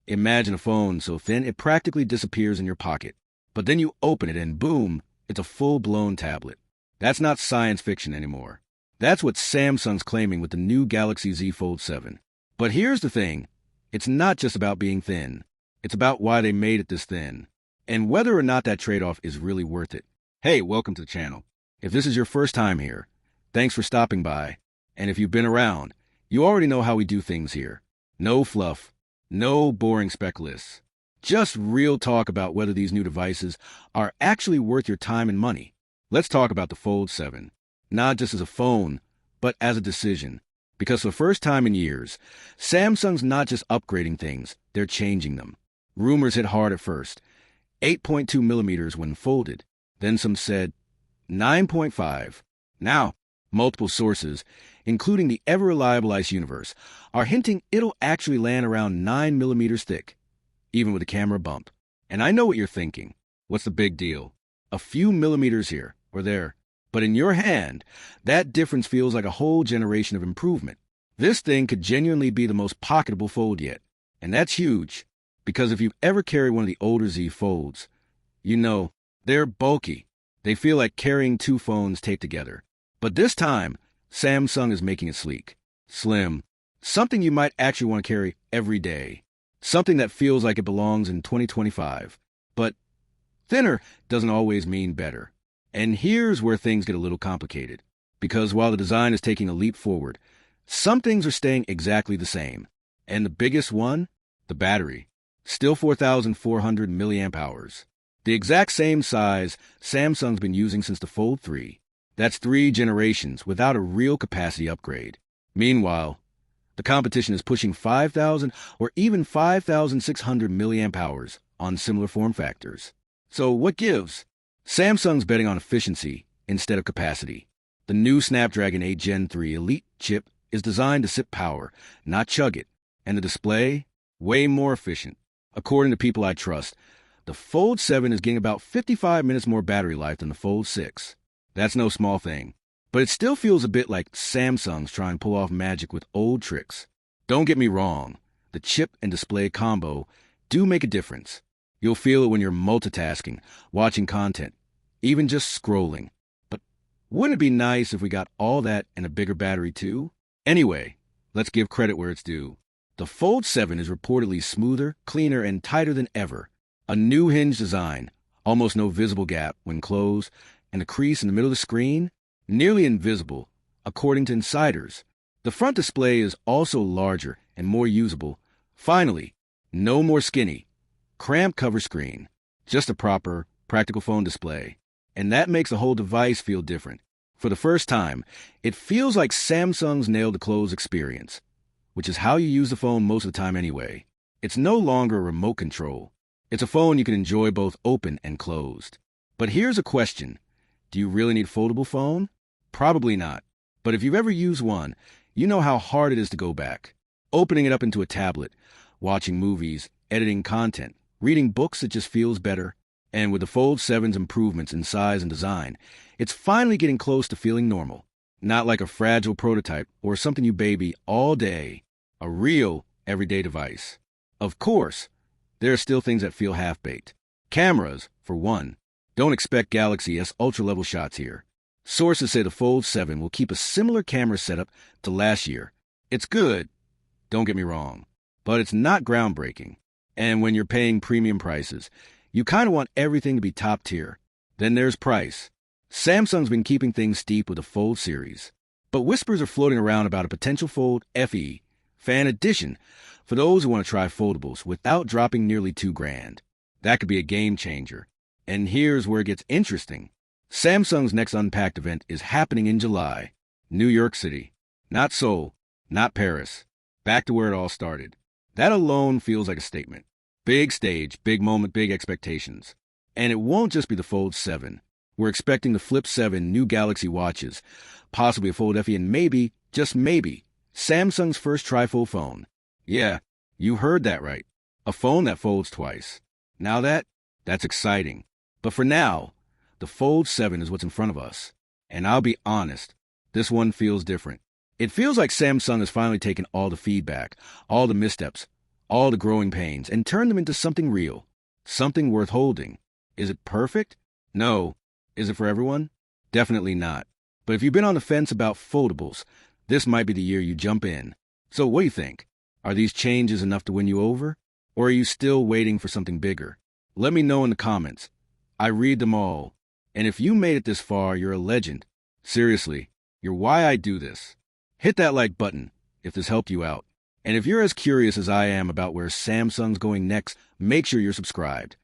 Imagine a phone so thin it practically disappears in your pocket. But then you open it and boom, it's a full-blown tablet. That's not science fiction anymore. That's what Samsung's claiming with the new Galaxy Z Fold 7. But here's the thing. It's not just about being thin. It's about why they made it this thin. And whether or not that trade-off is really worth it. Hey, welcome to the channel. If this is your first time here, thanks for stopping by. And if you've been around, you already know how we do things here. No fluff, no boring spec lists. Just real talk about whether these new devices are actually worth your time and money. Let's talk about the Fold 7. Not just as a phone, but as a decision. Because for the first time in years, Samsung's not just upgrading things, they're changing them. Rumors hit hard at first. 8.2 millimeters when folded. Then some said 9.5. Now, multiple sources, including the ever-reliable Ice Universe, are hinting it'll actually land around 9 millimeters thick, even with a camera bump. And I know what you're thinking. What's the big deal? A few millimeters here or there. But in your hand, that difference feels like a whole generation of improvement. This thing could genuinely be the most pocketable fold yet. And that's huge, because if you've ever carried one of the older Z Folds, you know, they're bulky. They feel like carrying two phones taped together. But this time, Samsung is making it sleek, slim, something you might actually want to carry every day. Something that feels like it belongs in 2025. But thinner doesn't always mean better. And here's where things get a little complicated. Because while the design is taking a leap forward, some things are staying exactly the same. And the biggest one? The battery. Still 4,400 milliamp hours. The exact same size Samsung's been using since the Fold 3. That's 3 generations without a real capacity upgrade. Meanwhile, the competition is pushing 5,000 or even 5,600 milliamp hours on similar form factors. So what gives? Samsung's betting on efficiency instead of capacity. The new Snapdragon 8 Gen 3 Elite chip is designed to sip power, not chug it. And the display? Way more efficient. According to people I trust, the Fold 7 is getting about 55 minutes more battery life than the Fold 6. That's no small thing. But it still feels a bit like Samsung's trying to pull off magic with old tricks. Don't get me wrong, the chip and display combo do make a difference. You'll feel it when you're multitasking, watching content, even just scrolling. But wouldn't it be nice if we got all that and a bigger battery too? Anyway, let's give credit where it's due. The Fold 7 is reportedly smoother, cleaner, and tighter than ever. A new hinge design, almost no visible gap when closed, and a crease in the middle of the screen, nearly invisible, according to insiders. The front display is also larger and more usable. Finally, no more skinny, cramped cover screen, just a proper, practical phone display. And that makes the whole device feel different. For the first time, it feels like Samsung's nailed the closed experience, which is how you use the phone most of the time anyway. It's no longer a remote control. It's a phone you can enjoy both open and closed. But here's a question. Do you really need a foldable phone? Probably not. But if you've ever used one, you know how hard it is to go back. Opening it up into a tablet, watching movies, editing content, reading books, it just feels better. And with the Fold 7's improvements in size and design, it's finally getting close to feeling normal. Not like a fragile prototype or something you baby all day. A real, everyday device. Of course, there are still things that feel half-baked. Cameras, for one. Don't expect Galaxy S ultra-level shots here. Sources say the Fold 7 will keep a similar camera setup to last year. It's good, don't get me wrong, but it's not groundbreaking. And when you're paying premium prices, you kind of want everything to be top tier. Then there's price. Samsung's been keeping things steep with the Fold series. But whispers are floating around about a potential Fold FE, Fan Edition, for those who want to try foldables without dropping nearly $2,000. That could be a game changer. And here's where it gets interesting. Samsung's next Unpacked event is happening in July. New York City. Not Seoul, not Paris. Back to where it all started. That alone feels like a statement. Big stage, big moment, big expectations. And it won't just be the Fold 7. We're expecting the Flip 7 new Galaxy watches, possibly a Fold FE, and maybe, just maybe, Samsung's first trifold phone. Yeah, you heard that right. A phone that folds twice. Now that's exciting. But for now, the Fold 7 is what's in front of us. And I'll be honest, this one feels different. It feels like Samsung has finally taken all the feedback, all the missteps, all the growing pains, and turn them into something real, something worth holding. Is it perfect? No. Is it for everyone? Definitely not. But if you've been on the fence about foldables, this might be the year you jump in. So what do you think? Are these changes enough to win you over? Or are you still waiting for something bigger? Let me know in the comments. I read them all. And if you made it this far, you're a legend. Seriously, you're why I do this. Hit that like button if this helped you out. And if you're as curious as I am about where Samsung's going next, make sure you're subscribed.